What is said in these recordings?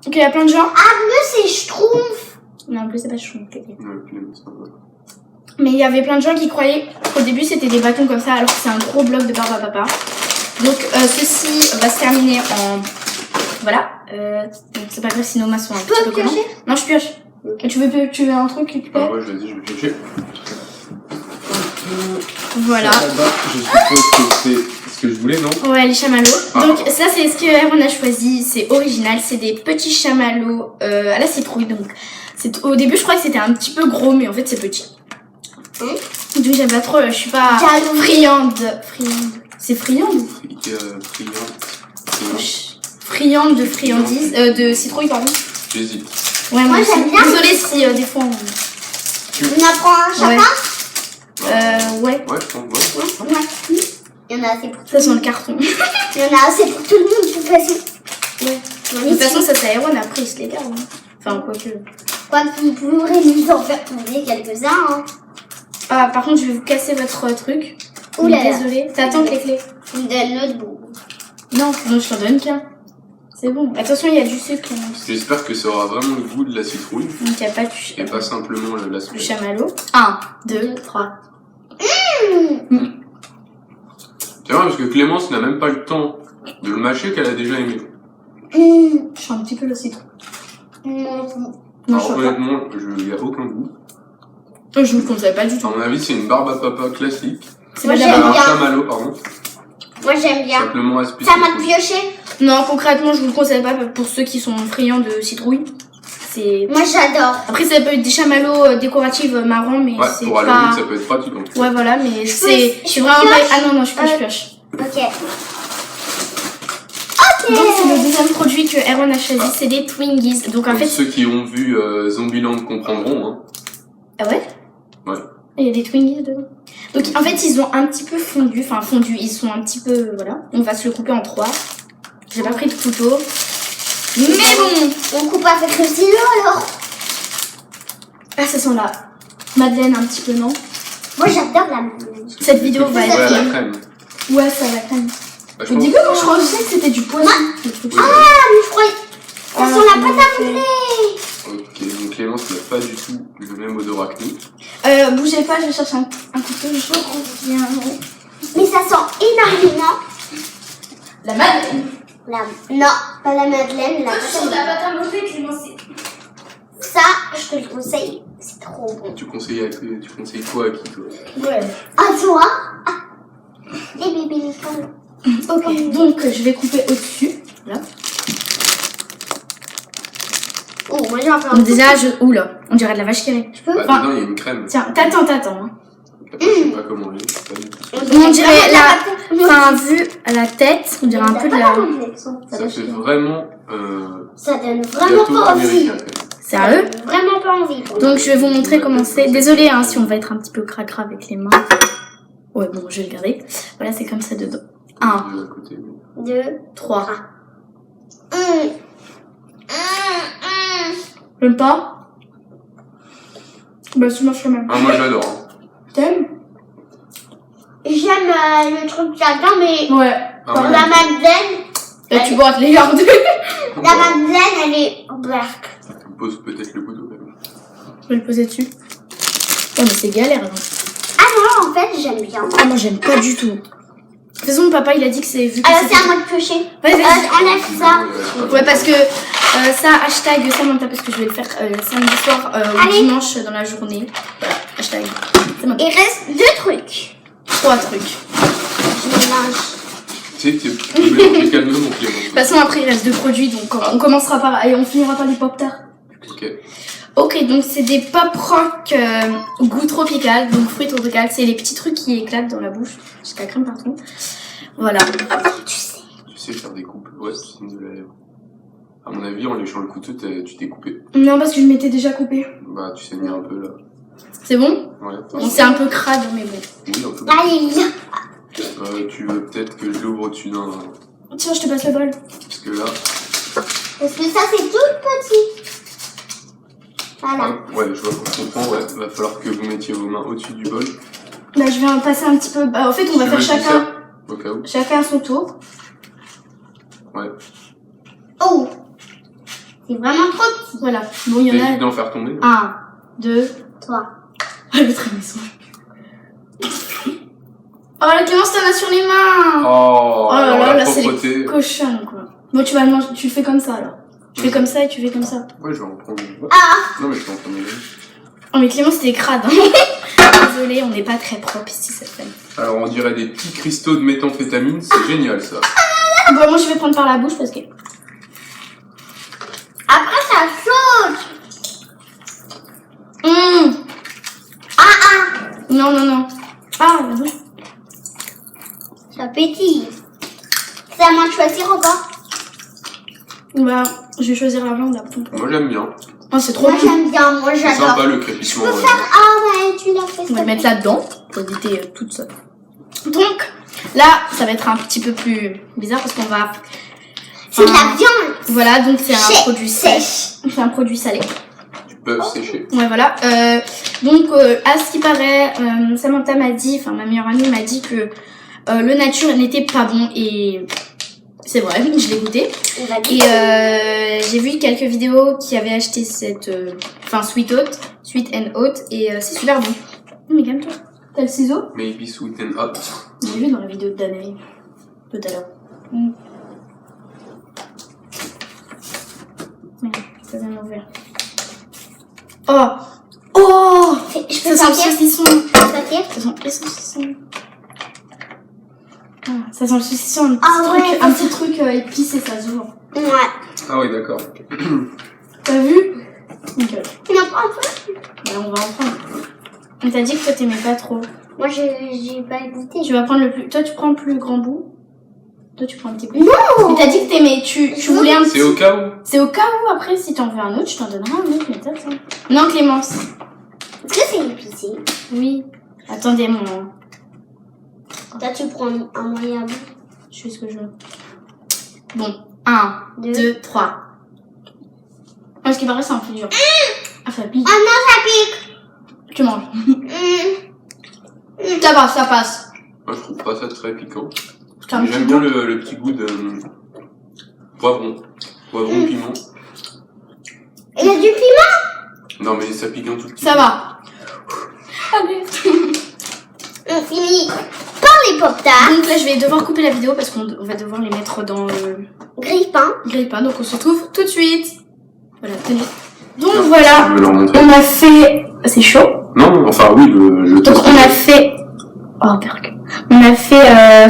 Ok, il y a plein de gens. Ah, bleu, c'est Schtroumpf. Non, bleu, c'est pas chou. Ouais, Clémence, ça va. Mais il y avait plein de gens qui croyaient qu'au début c'était des bâtons comme ça, alors que c'est un gros bloc de barbe à papa. Donc ceci va se terminer en... Voilà. Donc c'est pas grave si nos mains sont un petit peu collantes. Non, je pioche. Et tu veux un truc qui te plaît? Ah ouais, vas-y, je vais piocher. Voilà. Ça, là-bas, je suppose que c'est ce que je voulais, non? Ouais, les chamallows. Donc ça c'est ce que Aaron a choisi, c'est original, c'est des petits chamallows à la citrouille. Donc au début je crois que c'était un petit peu gros, mais en fait c'est petit. Donc j'aime pas trop, je suis pas friande. C'est friande? Friande de friandise, de citrouille pardon. J'hésite. Ouais, moi j'aime bien. Désolée si des fois On apprend un chacun? Ouais. Ouais, je pense, ouais. Ouais. Il y en a assez pour tout Ça le sent monde. le carton. Il y en a assez pour tout le monde, de toute façon. Ouais. De toute façon ça c'est Aaron, après il se les garde. Enfin quoique. Quoi que vous pourrez nous en faire tomber quelques-uns. Hein. Ah par contre je vais vous casser votre truc. Ouh là là. Désolée. T'attends les clés. Je vous donne l'autre bout. Non, je t'en donne qu'un. C'est bon. Attention, il y a du sucre. J'espère que ça aura vraiment le goût de la citrouille. Donc il n'y a pas Et pas simplement du l'aspect. chamallow. 1, 2, 3. C'est vrai parce que Clémence n'a même pas le temps de le mâcher qu'elle a déjà aimé. Je sens un petit peu le citron. Non, je Alors sens pas. honnêtement, il n'y a aucun goût. Je vous le conseille pas du tout. À mon avis, c'est une barbe à papa classique. C'est Moi, pas de j'aime la Un bien. chamallow, pardon. Moi j'aime bien. Simplement aspect. Ça m'a pioché. Non, concrètement, je vous le conseille pas pour ceux qui sont friands de citrouille. C'est... Moi j'adore. Après, ça peut être des chamallows décoratifs marrons, mais Ouais, c'est pour Halloween, pas... ça peut être pratique. En fait. Ouais, voilà, mais c'est je vraiment pioche. pas... Ah non, je pioche. Ok. Donc, c'est le deuxième produit que Aaron a choisi, c'est des Twinkies. Donc, en Comme fait... ceux qui ont vu Zombieland comprendront. Hein. Ah ouais? Ouais. Il y a des Twinkies dedans. Donc en fait ils ont un petit peu fondu, ils sont un petit peu, voilà. On va se le couper en 3. J'ai pas pris de couteau. Mais bon. On coupe avec le stylo alors. Ah ça sent la madeleine un petit peu, non? Moi j'adore la madeleine. Cette vidéo va Ouais, être... la crème. Ouais, ça va crème. Bah, je Au pense- début moi je pensais que c'était du poisson. le truc. Ah mais je croyais. Ça sent la pâte à modeler. Ok, donc Clémence n'a pas du tout le même odorat que nous. Bougez pas, je cherche un couteau, je reviens. Mais ça sent énormément. La madeleine. Non, pas la madeleine, la pâte à modeler. pâte à modeler, Clémence. Ça, je te le conseille. C'est trop bon. Tu conseilles quoi à qui, toi? Ouais. À toi. Les bébés l'école. Ok, donc je vais couper au-dessus. Là. Oh, moi j'ai encore un Donc déjà, oula, on dirait de la vache qui rit. Bah, Enfin, dedans, il y a une crème. Tiens, t'attends. Hein. Après, je sais pas comment elle est. Pas du tout. On dirait enfin, vu à la tête, on dirait un peu de la... Ça fait vraiment Ça donne vraiment gâteau pas envie. américain, quand même. Sérieux? Vraiment pas envie. Donc je vais vous montrer comment c'est. Désolée hein, si on va être un petit peu cracra avec les mains. Ouais, bon, je vais le garder. Voilà, c'est comme ça dedans. 1, De l'autre côté. 2, 3. J'aime pas? Bah, tu manges quand même. Ah, moi j'adore. Hein. T'aimes? J'aime le truc là-dedans, mais Ouais. Ah, la ouais. madeleine, Là, tu vois, les gardes. la madeleine, elle est black. Tu me poses peut-être le couteau, quand même. Je vais le poser dessus. Oh, mais c'est galère, non? Ah non, en fait, j'aime bien. Ah, moi, j'aime pas du tout. De toute façon, papa, il a dit que c'est vu que Alors, c'est à moi de piocher. Vas-y, vas-y. Enlève ça. Ouais, parce que ça, hashtag Samantha, parce que je vais le faire samedi soir ou Allez. dimanche dans la journée. Voilà, hashtag. C'est bon. Il reste 2 trucs. 3 trucs. Je mélange. Tu sais, tu peux mélanger calmement, mon Clément. De toute façon, après, il reste 2 produits, donc on commencera par... Et on finira par les pop-tarts. Ok. Ok, donc c'est des pop-rock goût tropical, donc fruits tropical. C'est les petits trucs qui éclatent dans la bouche. Jusqu'à la crème partout. Voilà. Tu sais. Tu sais faire des coupes. Ouais, tu sais de la lèvre. À mon avis, en léchant le couteau, tu t'es coupé. Non, parce que je m'étais déjà coupé. Bah, tu saignes un peu là. C'est bon? Ouais, Bon, c'est un peu crade, mais bon. Oui, un peu. Allez, viens. Tu veux peut-être que je l'ouvre au-dessus d'un. Tiens, je te passe le bol. Parce que là. Parce que ça, c'est tout petit. Voilà. Ouais, je vois qu'on comprend. Ouais, va falloir que vous mettiez vos mains au-dessus du bol. Bah, je vais en passer un petit peu. Bah, en fait, on va Tu faire veux que je chacun. serve au cas où. Chacun à son tour. Ouais. Oh. C'est vraiment trop petit. Voilà. Bon, il y en T'as a envie d'en faire tomber? 1, 2, 3. Ah, le trémesson. Oh, la Clémence, t'en as sur les mains. Oh, là alors là, la là, c'est propreté. les cochons, quoi. Bon, tu vas le manger, tu le fais comme ça, alors. Tu fais comme ça et tu fais comme ça. Ouais, je vais en prendre une. Ah. Non, mais je vais en prendre une. Oh, mais Clémence, c'était crade. Hein. Désolée, on n'est pas très propre ici cette semaine. Alors, on dirait des petits cristaux de méthamphétamine, c'est génial ça. Bon, moi, je vais prendre par la bouche parce que... Après, ça saute. Non, non, non. Ah, la bouche. Ça pétille. C'est à moi de choisir encore. Bah, je vais choisir la viande après. Moi, j'aime bien. Oh, c'est trop Moi, bon. j'aime bien. Moi, C'est j'adore. sympa le Je crépitement. peux ouais. faire... Ah, ouais, tu l'as fait. On va le mettre là-dedans pour éviter toute ça. Donc, là, ça va être un petit peu plus bizarre parce qu'on va... C'est de la viande. Voilà, donc c'est un Sèche. produit sèche. C'est un produit salé. Tu peux sécher. Ouais, voilà. Donc, à ce qui paraît, Samantha m'a dit, enfin ma meilleure amie m'a dit que le nature n'était pas bon et c'est vrai, je l'ai goûté. On va Et j'ai vu quelques vidéos qui avaient acheté cette, enfin Sweet and Hot et c'est super bon. Mais calme-toi. T'as le ciseau? Maybe sweet and hot. J'ai vu dans la vidéo de Danae tout à l'heure. Merde, ça vient d'ouvrir. Oh! Oh! Je Ça peux sent le sortir. saucisson. Sortir. Ça sent le saucisson. Ah, ça sent le saucisson. Un petit Ah truc, ouais, un ça petit truc épicé, ça se voit. Ouais. Ah oui, d'accord. T'as vu? Nickel. Tu n'en prends pas? Bah, on va en prendre. On t'a dit que toi t'aimais pas trop. Moi, j'ai pas goûté. Tu vas prendre le plus. Toi tu prends le plus grand bout. Toi tu prends le petit bout. Non! Mais t'as dit que t'aimais. Tu voulais un petit. C'est au cas où. C'est au cas où après, si t'en veux un autre, je t'en donnerai un autre, mais t'as ça. Non, Clémence. Est-ce que c'est épicé? Oui. Attendez, mon. Toi, tu prends un moyen bout. Je fais ce que je veux. Bon. 1, 2, 3. Ce qui paraît, c'est un peu dur. Ah, ça pique. Ah non, ça pique! Tu manges. Ça passe. Moi, je trouve pas ça très piquant. C'est un Mais petit j'aime bien goût. le petit goût de poivron. Poivron, piment. Il y a du piment? Non, mais ça pique un tout petit Ça peu. va. Allez. On finit par les pop-tarts. Donc là, je vais devoir couper la vidéo parce qu'on va devoir les mettre dans le Grille-pain. grille-pain. Donc on se retrouve tout de suite. Voilà, tenez. Donc Tiens, voilà, Je vais leur montrer. on a fait... C'est chaud. Non, enfin oui, le Donc toast. on a fait... Oh, perc. On a fait,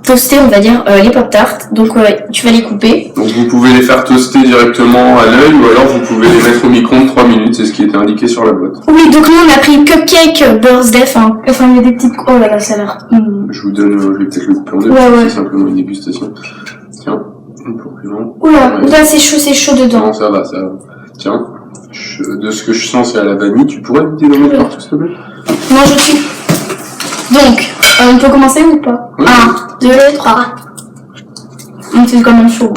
toaster, on va dire, les pop-tarts. Donc tu vas les couper. Donc vous pouvez les faire toaster directement à l'œil ou alors vous pouvez les mettre au micro-ondes 3 minutes, c'est ce qui était indiqué sur la boîte. Oui, donc nous on a pris cupcake birthday, enfin il y a des petites... Oh là là, ça a l'air... Je vous donne, je vais peut-être le couper en deux, Ouais, parce que ouais. c'est simplement une dégustation. Tiens, une pour plus long. Oula, Ouais. là c'est chaud dedans. Non, ça va, ça va. Tiens, de ce que je sens, c'est à la vanille. Tu pourrais goûter le mot partout, s'il te plaît? Non, je tue. Donc, on peut commencer ou pas? Oui. 1, 2, 3. C'est quand même chaud.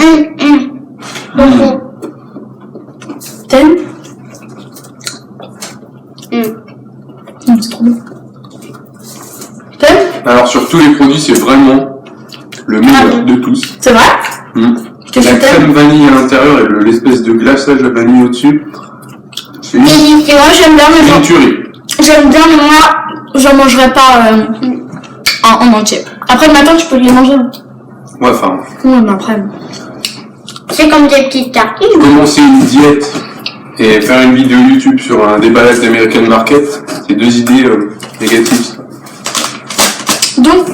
T'aimes? C'est trop bon. T'aimes? Alors, sur tous les produits, c'est vraiment le meilleur de tous. C'est vrai? La crème vanille à l'intérieur et l'espèce de glaçage à vanille au-dessus. C'est une Et moi j'aime bien, mais moi, tuerie. j'en mangerai pas en entier. Après le matin, tu peux les manger. Ouais, enfin, Ouais, mais après. C'est comme des petites tartines. commencer une diète et faire une vidéo YouTube sur un déballage d'American Market, c'est deux idées négatives. Donc,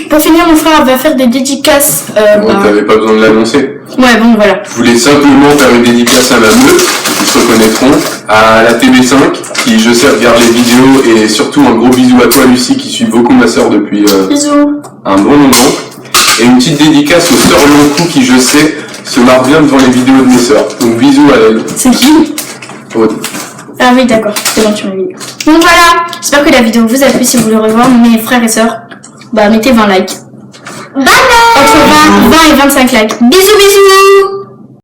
pour finir, mon frère va faire des dédicaces. Bon, t'avais pas besoin de l'annoncer. Ouais, bon, voilà. Je voulais simplement faire une dédicace à ma meuf, ils se reconnaîtront, à la TV5, qui je sais regarde les vidéos, et surtout un gros bisou à toi Lucie, qui suit beaucoup ma sœur depuis Bisous. un bon moment. Et une petite dédicace aux sœurs Lonkou, qui je sais se marrent bien devant les vidéos de mes sœurs. Donc bisous à elle. C'est qui? Aude. Ah oui, d'accord. C'est bon, tu m'as dit. Donc voilà. J'espère que la vidéo vous a plu. Si vous voulez revoir mes frères et sœurs, bah mettez 20 likes. Bye bye! Entre 20 et 25 likes. Bisous, bisous!